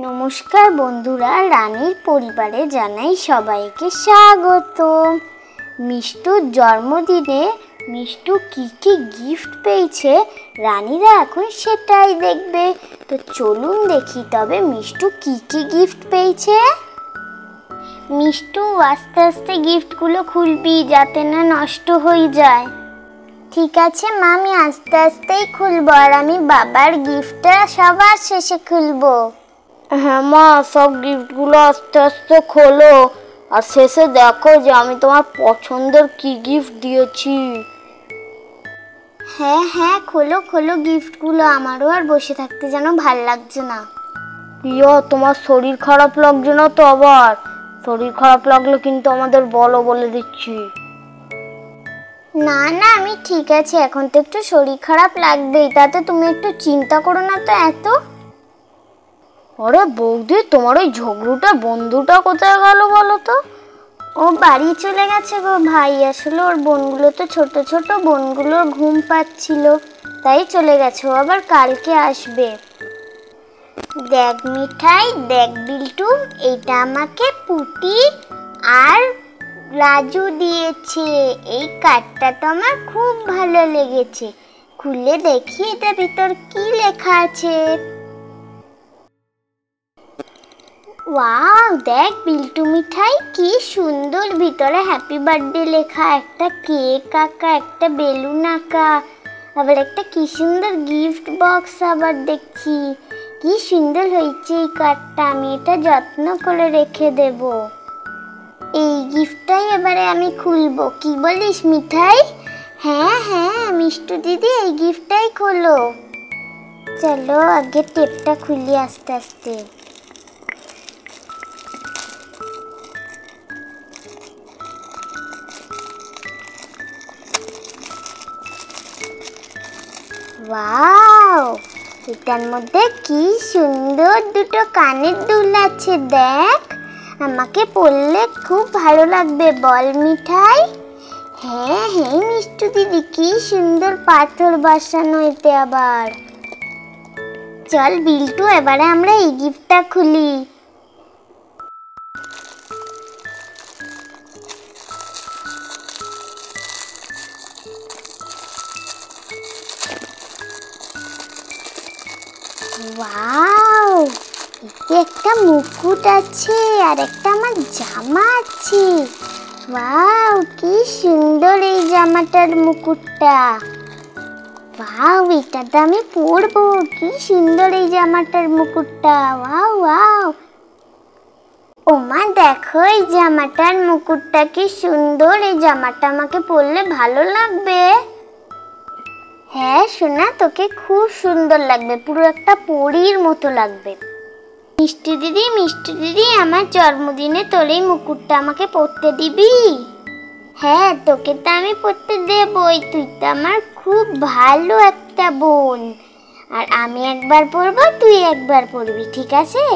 নমস্কার বন্ধুরা, রানীর পরিবারে জানাই সবাইকে স্বাগত। মিষ্টুর জন্মদিনে মিষ্টু কি কি গিফট পেয়েছে রানীরা এখন সেটাই দেখবে। তো চলুন দেখি তবে মিষ্টু কি কি গিফট পেয়েছে। মিষ্টু আস্তে আস্তে গিফটগুলো খুলবি যাতে না নষ্ট হয়ে যায়। ঠিক আছে মা, আমি আস্তে আস্তেই খুলবো আর আমি বাবার গিফটটা সবার শেষে খুলবো। হ্যাঁ মা, সব গিফটগুলো আস্তে আস্তে খোলো আর শেষে দেখো যে আমি তোমার পছন্দের কি গিফট দিয়েছি। হ্যাঁ হ্যাঁ, খোলো খোলো গিফটগুলো, আমারও আর বসে থাকতে যেন ভাল লাগছে না। প্রিয়, তোমার শরীর খারাপ লাগছে না তো? আবার শরীর খারাপ লাগলে কিন্তু আমাদের বলো, বলে দিচ্ছি। না না, আমি ঠিক আছি, এখন তো একটু শরীর খারাপ লাগবেই, তাতে তুমি একটু চিন্তা করো না তো এত। আরে বৌদি, তোমার ওই ঝগড়ুটা বন্ধুটা কোথায় গেল বলো তো? ও বাড়ি চলে গেছে গো ভাই, আসলে ওর বোনগুলো তো ছোট ছোট, বোনগুলোর ঘুম পাচ্ছিল তাই চলে গেছে, ও আবার কালকে আসবে। দেখ মিঠাই, দেখ বিল্টু, এটা আমাকে পুটি আর রাজু দিয়েছে। এই কার্ডটা তো আমার খুব ভালো লেগেছে, খুলে দেখি এটা ভিতর কি লেখা আছে। ওয়াও, দেখ বিল্টু মিঠাই, কি সুন্দর, ভিতরে হ্যাপি বার্থডে লেখা, একটা কেক আঁকা, একটা বেলুন আঁকা, আবার একটা কি সুন্দর গিফট বক্স আবার দেখছি। কি সুন্দর হয়েছে এই কার্ডটা, আমি এটা যত্ন করে রেখে দেব। এই গিফটটাই এবারে আমি খুলবো, কি বলিস মিঠাই? হ্যাঁ হ্যাঁ মিষ্টু দিদি, এই গিফটটাই খোলো। চলো আগে টেপটা খুলি আস্তে আস্তে। ওয়াও, এটার মধ্যে কি সুন্দর দুটো কানের দুল আছে, দেখ, আমাকে পরলে খুব ভালো লাগবে, বল মিঠাই? হ্যাঁ হ্যাঁ মিষ্টু দিদি, কি সুন্দর পাথর বসানো এতে আবার। চল বিল্টু, এবারে আমরা এই গিফটটা খুলি। ওয়াও, এতে একটা মুকুট আছে আর একটা আমার জামা আছে। ওয়াও, কি সুন্দর এই জামাটার মুকুটটা। ওয়াও, এটা তো আমি পরবো, কি সুন্দর এই জামাটার মুকুটটা। ওয়াও ওয়াও, ওমা দেখো এই জামাটার মুকুটটা কি সুন্দর, এই জামাটা আমাকে পরলে ভালো লাগবে। হ্যাঁ সোনা, তোকে খুব সুন্দর লাগবে, পুরো একটা পরীর মতো লাগবে। মিষ্টি দিদি, আমার জন্মদিনে তোর এই মুকুটটা আমাকে পরতে দিবি? হ্যাঁ, তোকে তো আমি পরতে দেবই, তুই তো আমার খুব ভালো একটা বোন, আর আমি একবার পরবো, তুই একবার পরবি, ঠিক আছে?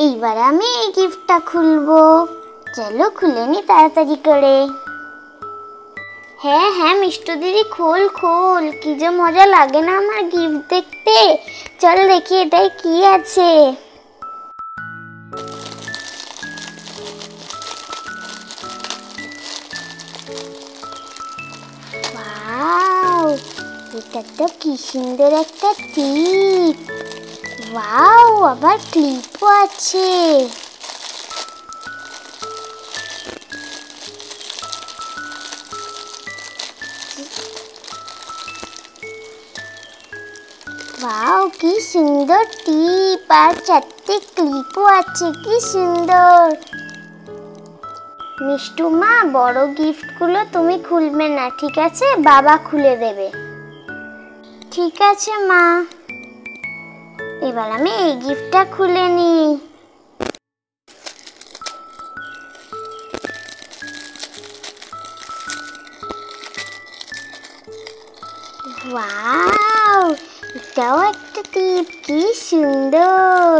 এইবার আমি এই গিফটটা খুলবো, চলো খুলে নি তাড়াতাড়ি করে। হ্যাঁ হ্যাঁ মিষ্টু দিদি, খোল খোল, কি যে মজা লাগে না আমার গিফট দেখতে। চল দেখি এটাই কি আছে। ওয়াও, এটা তো কি সুন্দর একটা টিপ। ওয়াও, আবার ক্লিপও আছে। ওয়াও, কি সুন্দর টিপ আর চারটে ক্লিপও আছে, কি সুন্দর। মিষ্টু মা, বড় গিফটগুলো তুমি খুলবে না, ঠিক আছে? বাবা খুলে দেবে। ঠিক আছে মা, এবার আমি এই গিফটটা খুলে নিই। ওয়াও, এটাও একটা টিপ, কি সুন্দর,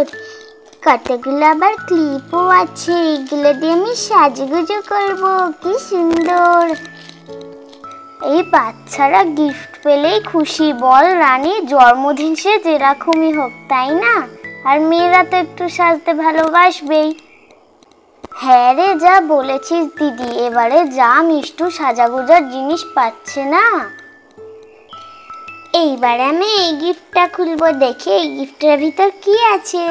কতগুলো আবার ক্লিপও আছে, এগুলো দিয়ে আমি সাজুগুজু করবো, কি সুন্দর। এই বাচ্চারা গিফট পেলেই খুশি, বল রানী, জন্মদিন সে যেরকমই হোক, তাই না? আর মেয়েরা তো একটু সাজতে ভালোবাসবেই। হ্যাঁ রে, যা বলেছিস দিদি, এবারে যা মিষ্টু সাজাগোজার জিনিস পাচ্ছে না। এইবার আমি এই গিফটটা খুলবো, দেখি এই গিফটের ভিতর কি আছে।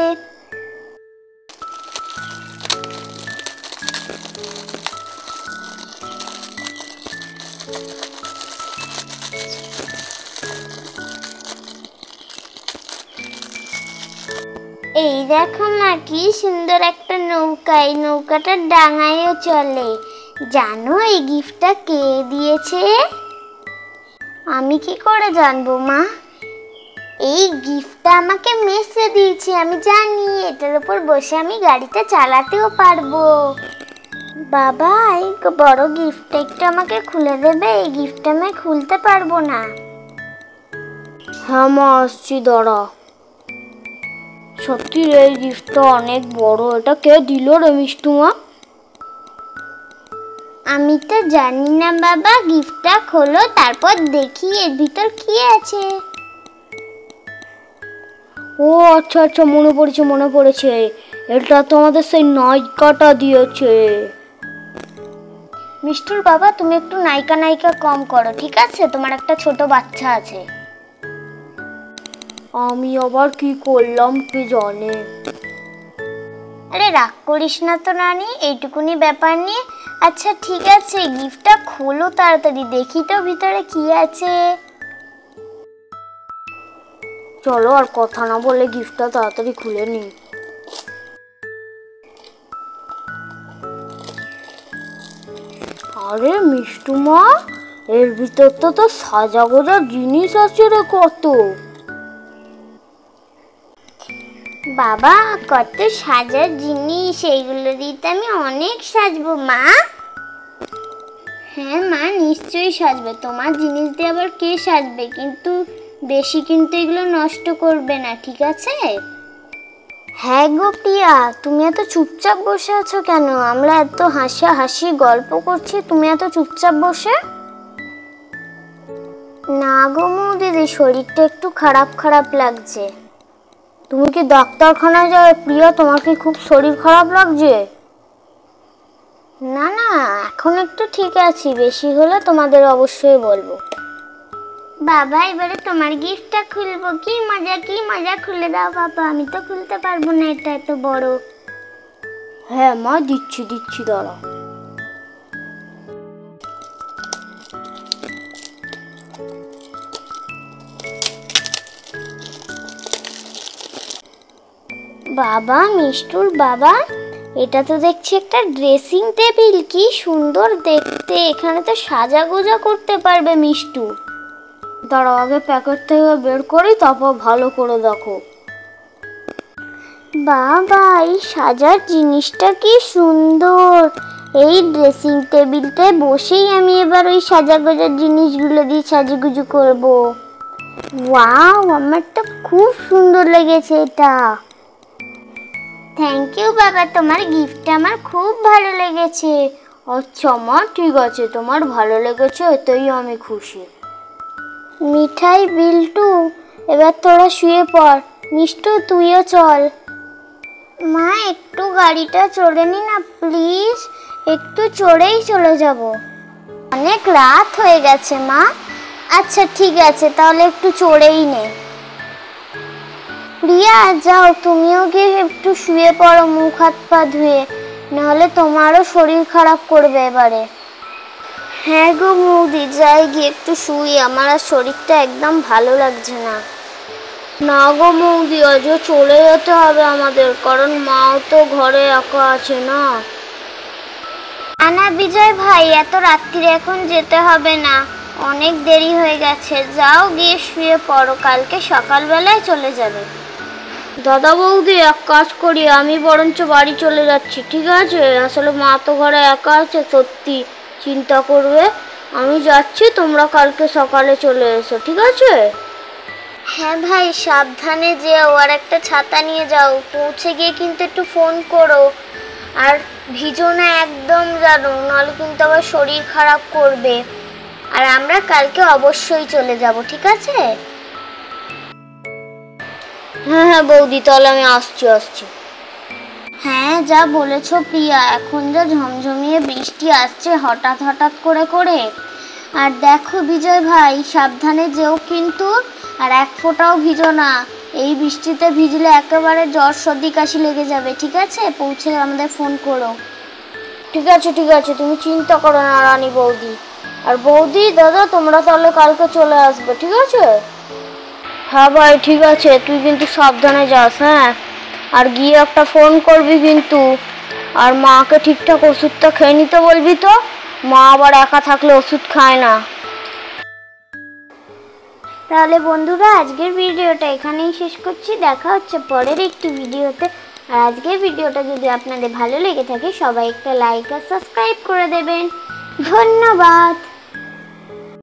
এই দেখো মা, কি সুন্দর একটা নৌকা, এই নৌকাটা ডাঙায়ও চলে। জানো এই গিফটটা কে দিয়েছে? আমি কি করে জানবো মা? এই গিফটটা আমাকে মেসে দিয়েছে, আমি জানি। এটার উপর বসে আমি গাড়িটা চালাতেও পারবো। বাবা, এই বড় গিফটটা একটু আমাকে খুলে দেবে? এই গিফটটা আমি খুলতে পারবো না। হ্যাঁ মা, আসছি, দাঁড়া। সত্যি এই গিফটটা অনেক বড়। এটা কে দিল রে মিষ্টু মা? আমি তো জানি না বাবা, গিফটটা খোলো, তারপর দেখি এর ভিতর কি আছে। ও আচ্ছা আচ্ছা, মনে পড়েছে। এটা তো আমাদের সেই নায়িকাটা দিয়েছে। মিষ্টুর বাবা, তুমি একটু নায়িকা নায়িকা কম করো, ঠিক আছে? তোমার একটা ছোট বাচ্চা আছে। আমি আবার কি করলাম কে জানে। আরে রাগ করিস না তো নানি, এইটুকুনি ব্যাপার নিয়ে। আচ্ছা ঠিক আছে, গিফটটা খোলো তাড়াতাড়ি, দেখি তো ভিতরে কি আছে। চলো আর কথা না বলে গিফটটা তাড়াতাড়ি খুলে নি। আরে মিষ্টু মা, এর ভিতর তো সাজা গোজার জিনিস আছে রে কত। বাবা, কত সাজার জিনিস, এইগুলো দিয়ে তো আমি অনেক সাজবো মা। হ্যাঁ মা, নিশ্চয়ই সাজবে। তোমার জিনিস দিয়ে আবার কে সাজবে? কিন্তু বেশি কিন্তু এগুলো নষ্ট করবে না, ঠিক আছে? হ্যাঁ গো প্রিয়া, তুমি এত চুপচাপ বসে আছো কেন? আমরা এত হাসাহাসি গল্প করছি, তুমি এত চুপচাপ বসে? না গো দিদি, শরীরটা একটু খারাপ খারাপ লাগছে। তুমি কি ডাক্তারখানায় যাবে প্রিয়া? তোমার কি খুব শরীর খারাপ লাগছে? না না, এখন একটু ঠিক আছি, বেশি হলে তোমাদের অবশ্যই বলবো। বাবা, এবারে তোমার গিফটটা খুলবো। কি মজা, কি মজা, খুলে দাও বাবা। আমি তো খুলতে পারবো না, এটা এত বড়। হ্যাঁ মা, দিচ্ছি দাঁড়া। বাবা, মিষ্টুর বাবা, এটা তো দেখছি একটা ড্রেসিং টেবিল। কি সুন্দর দেখতে, এখানে তো সাজাগোজা করতে পারবে মিষ্টু। দাঁড়াও, আগে প্যাকেট থেকে বের করি, তারপর ভালো করে দেখো। বাবা, এই সাজার জিনিসটা কি সুন্দর। এই ড্রেসিং টেবিলটায় বসেই আমি এবার ওই সাজাগোজার জিনিসগুলো দিয়ে সাজুগুজু করব। ওয়াও, আমার তো খুব সুন্দর লেগেছে এটা। থ্যাংক ইউ বাবা, তোমার গিফটটা আমার খুব ভালো লেগেছে। আচ্ছা মা, ঠিক আছে, তোমার ভালো লেগেছে এতেই আমি খুশি। মিঠাই, বিল্টু, এবার তোরা শুয়ে পড়। মিষ্টু, তুইও চল। মা, একটু গাড়িটা চড়ে নি না প্লিজ? একটু চড়েই চলে যাব। অনেক রাত হয়ে গেছে মা। আচ্ছা ঠিক আছে, তাহলে একটু চড়েই নে। প্রিয়া, যাও, তুমিও গিয়ে একটু শুয়ে পড়ো, মুখ হাত পা ধুয়ে, নাহলে তোমারও শরীর খারাপ করবে এবারে। হ্যাঁ গো বৌদি, যাই গিয়ে একটু শুই, আমার আর শরীরটা একদম ভালো লাগছে না। না গো বৌদি, আজও চলে যেতে হবে আমাদের, কারণ মাও তো ঘরে একা আছে না। আনা বিজয় ভাই, এত রাত্রিরে এখন যেতে হবে না, অনেক দেরি হয়ে গেছে। যাও গিয়ে শুয়ে পড়ো, কালকে সকালবেলায় চলে যাবে। দাদা বৌদি, এক কাজ করি, আমি বরঞ্চ বাড়ি চলে যাচ্ছি, ঠিক আছে? আসলে মা তো ঘরে একা আছে, সত্যি চিন্তা করবে। আমি যাচ্ছি, তোমরা কালকে সকালে চলে এসো, ঠিক আছে? হ্যাঁ ভাই, সাবধানে যেও, আর একটা ছাতা নিয়ে যাও। পৌঁছে গিয়ে কিন্তু একটু ফোন করো, আর ভিজো না একদম জানো, নাহলে কিন্তু আবার শরীর খারাপ করবে। আর আমরা কালকে অবশ্যই চলে যাব, ঠিক আছে? হ্যাঁ হ্যাঁ বৌদি, তাহলে আমি আসছি। হ্যাঁ, যা বলেছো প্রিয়া, এখন যা ঝমঝমিয়ে বৃষ্টি আসছে হঠাৎ হঠাৎ করে। আর দেখো বিজয় ভাই, সাবধানে যেও কিন্তু, আর এক ফোঁটাও ভিজো না। এই বৃষ্টিতে ভিজলে একেবারে জ্বর সর্দি কাশি লেগে যাবে, ঠিক আছে? পৌঁছে আমাদের ফোন করো। ঠিক আছে, তুমি চিন্তা করো না রানী বৌদি। আর বৌদি, দাদা, তোমরা তাহলে কালকে চলে আসবে, ঠিক আছে? হ্যাঁ ভাই, ঠিক আছে, তুই কিন্তু সাবধানে যাস, হ্যাঁ? আর গিয়ে একটা ফোন করবি কিন্তু। আর মাকে ঠিকঠাক ওষুধটা খেয়ে নিতে বলবি তো, মা আবার একা থাকলে ওষুধ খায় না। তাহলে বন্ধুরা, আজকের ভিডিওটা এখানেই শেষ করছি। দেখা হচ্ছে পরের একটি ভিডিওতে। আর আজকের ভিডিওটা যদি আপনাদের ভালো লেগে থাকে, সবাই একটা লাইক আর সাবস্ক্রাইব করে দেবেন। ধন্যবাদ।